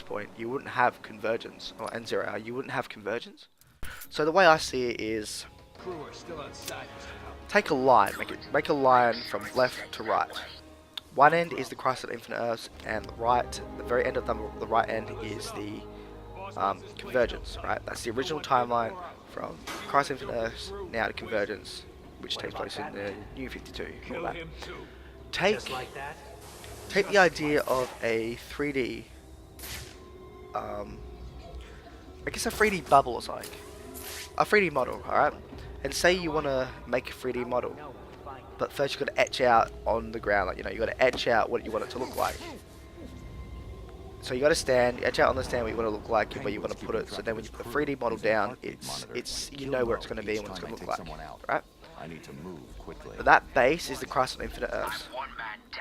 Point, you wouldn't have convergence, or N0, you wouldn't have convergence. So the way I see it is, take a line, make a line from left to right. One end is the Crisis on Infinite Earths, and the very end of the right end is the convergence. Right, that's the original timeline from Crisis on Infinite Earths now to convergence, which takes place in the New 52. All that. Take the idea of a 3D. I guess a 3D bubble or something. A 3D model, alright? And say you want to make a 3D model, but first you've got to etch out on the ground, like, you know, you've got to etch out what you want it to look like. So you got to etch out on the stand what you want to look like and where you want to put it, so then when you put the 3D model down, it's you know where it's going to be and what it's going to look like, right? But that base is the Crisis on Infinite Earths.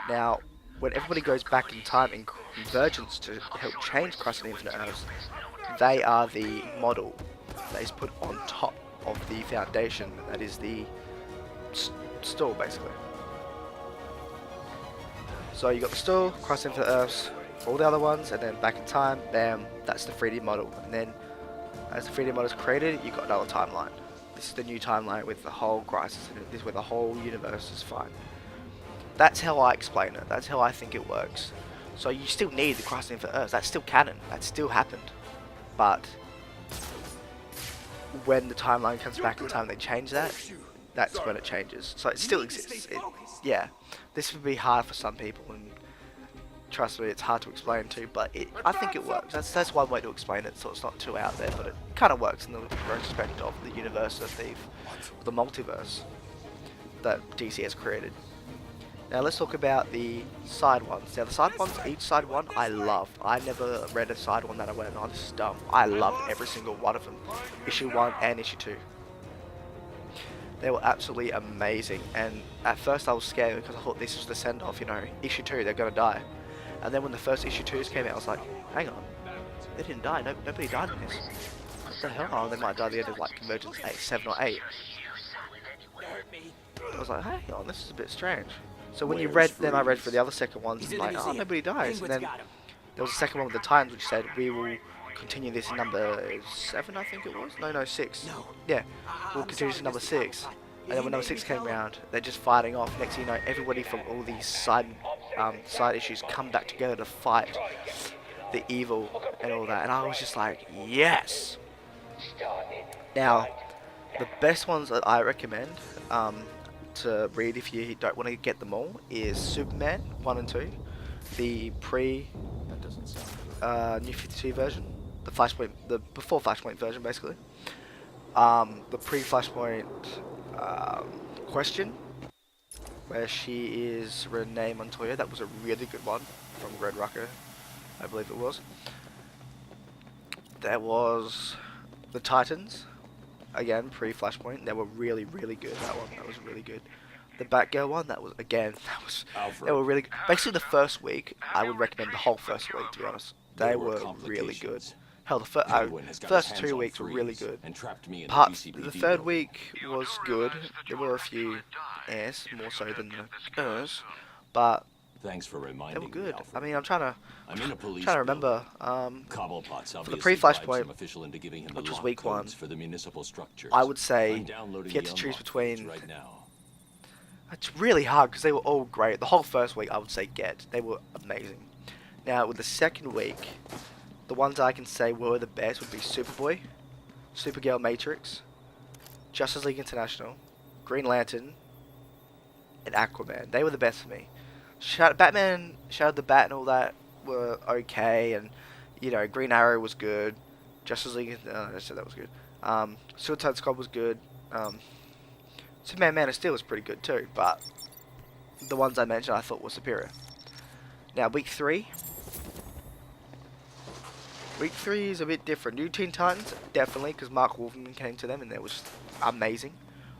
Now, when everybody goes back in time in convergence to help change Crisis on Infinite Earths, they are the model that is put on top of the foundation, that is the stall, basically. So you got the stall, Crisis on Infinite Earths, all the other ones, and then back in time, bam, that's the 3D model. And then, as the 3D model is created, you got another timeline. This is the new timeline with the whole Crisis, and this is where the whole universe is fine. That's how I explain it. That's how I think it works. So you still need the Crisis on Infinite Earths. That's still canon. That still happened. But when the timeline comes back in time, they change that. That's when it changes. So it still exists. Yeah, this would be hard for some people, and trust me, it's hard to explain too. But I think it works. That's one way to explain it. So it's not too out there, but it kind of works in the retrospect of the universe of the multiverse that DC has created. Now let's talk about the side ones. Now the side ones, each side one I loved. I never read a side one that I went, oh, this is dumb. I loved every single one of them. Issue 1 and issue 2. They were absolutely amazing, and at first I was scared because I thought this was the send off, you know, issue 2, they're gonna die. And then when the first issue 2s came out, I was like, hang on, they didn't die, nobody died in this. What the hell? Oh, they might die at the end of like Convergence 7 or 8. I was like, hang on, this is a bit strange. So when I read for the other second ones, and like, oh, nobody dies. And then there was a second one with the Times which said, we will continue this in number 7, I think it was? No, 6. Yeah, we'll continue this in number 6. And then when number 6 came around, they're just fighting off. Next thing you know, everybody from all these side issues come back together to fight the evil and all that. And I was just like, yes! Now, the best ones that I recommend, to read if you don't want to get them all, is Superman 1 and 2, the New 52 version, the Flashpoint, the before Flashpoint version basically, the pre-Flashpoint Question, where she is Renee Montoya. That was a really good one from Red Rucker, I believe it was. There was the Titans. Again, pre-Flashpoint, they were really, really good. That was really good. The Batgirl one, they were really good. Basically, the first week, I would recommend the whole first week, to be honest. They were really good. Hell, the first 2 weeks were really good. The third week was good. There were a few airs, more so than the airs, but Thanks for reminding they were good. me, I mean, I'm trying to remember. For the pre-Flashpoint, which was week 1, for the municipal structures. I would say if you had to choose between, right now. It's really hard because they were all great. The whole first week, I would say they were amazing. Now with the second week, the ones I can say were the best would be Superboy, Supergirl Matrix, Justice League International, Green Lantern, and Aquaman. They were the best for me. Batman, Shadow of the Bat and all that were okay, and you know, Green Arrow was good, Justice League, I said that was good, Suicide Squad was good, Superman Man of Steel was pretty good too, but the ones I mentioned I thought were superior. Now week 3 is a bit different. New Teen Titans, definitely, because Mark Wolfman came to them and it was amazing.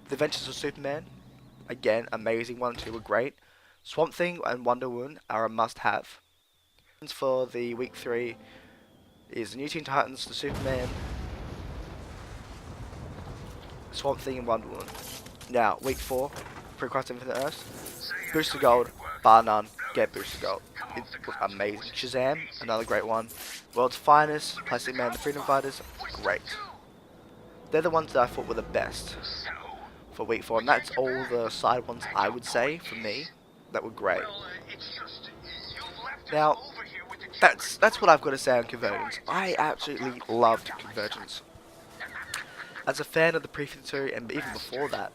The Adventures of Superman, again, amazing. 1 and 2 were great. Swamp Thing and Wonder Woman are a must-have. For the week 3 is the New Teen Titans, the Superman, Swamp Thing and Wonder Woman. Now, week 4, Pre-Crisis Infinite Earths, Booster Gold, bar none, get Booster Gold. It was amazing. Shazam, another great one. World's Finest, Plastic Man, the Freedom Fighters, great. They're the ones that I thought were the best for week 4, and that's all the side ones I would say for me that were great. Now, that's what I've got to say on Convergence. I absolutely loved Convergence. As a fan of the Pre-52 and even before that,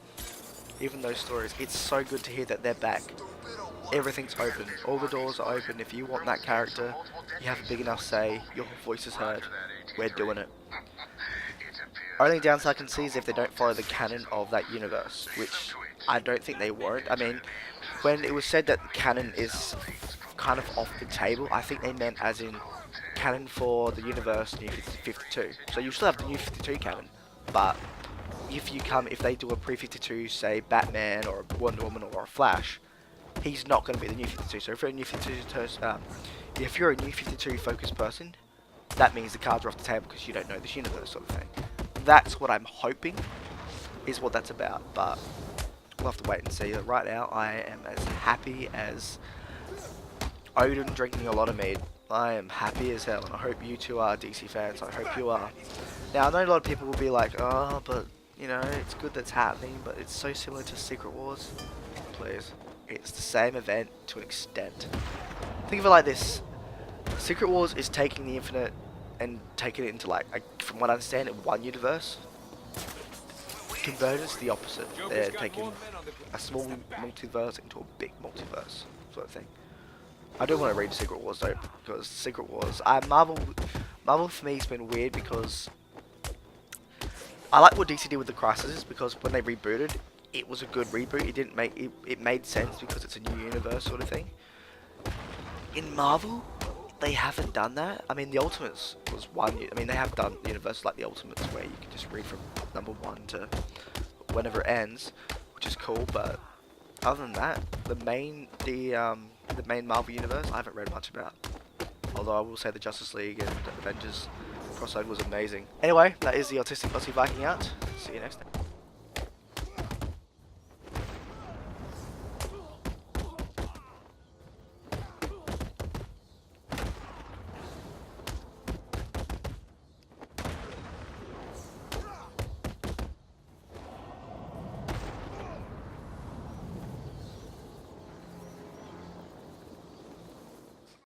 even those stories, it's so good to hear that they're back. Everything's open. All the doors are open. If you want that character, you have a big enough say, your voice is heard. We're doing it. Only downside I can see is if they don't follow the canon of that universe, which I don't think they won't. I mean, when it was said that canon is kind of off the table, I think they meant as in canon for the universe New 52. So you still have the New 52 canon, but if they do a Pre-52, say Batman or Wonder Woman or a Flash, he's not going to be the New 52. So if you're a New 52 focused person, that means the cards are off the table because you don't know this universe, sort of thing. That's what I'm hoping is what that's about, but we'll have to wait and see. Right now, I am as happy as Odin drinking a lot of mead. I am happy as hell, and I hope you two are DC fans. I hope you are. Now, I know a lot of people will be like, oh, but, you know, it's good that's happening, but it's so similar to Secret Wars. Please. It's the same event to an extent. Think of it like this. Secret Wars is taking the Infinite and taking it into, like, from what I understand, one universe. Convergence is the opposite. They're taking a small multiverse into a big multiverse, sort of thing. I do want to read Secret Wars though, because Secret Wars, Marvel for me has been weird because I like what DC did with the Crisis, because when they rebooted, it was a good reboot. It didn't make it made sense because it's a new universe sort of thing. In Marvel, they haven't done that. I mean, the Ultimates was one. I mean, they have done universes like the Ultimates where you can just read from number 1 to whenever it ends, which is cool. But other than that, the main Marvel universe, I haven't read much about. Although I will say the Justice League and Avengers crossover was amazing. Anyway, that is the Autistic Aussie Viking out. See you next time.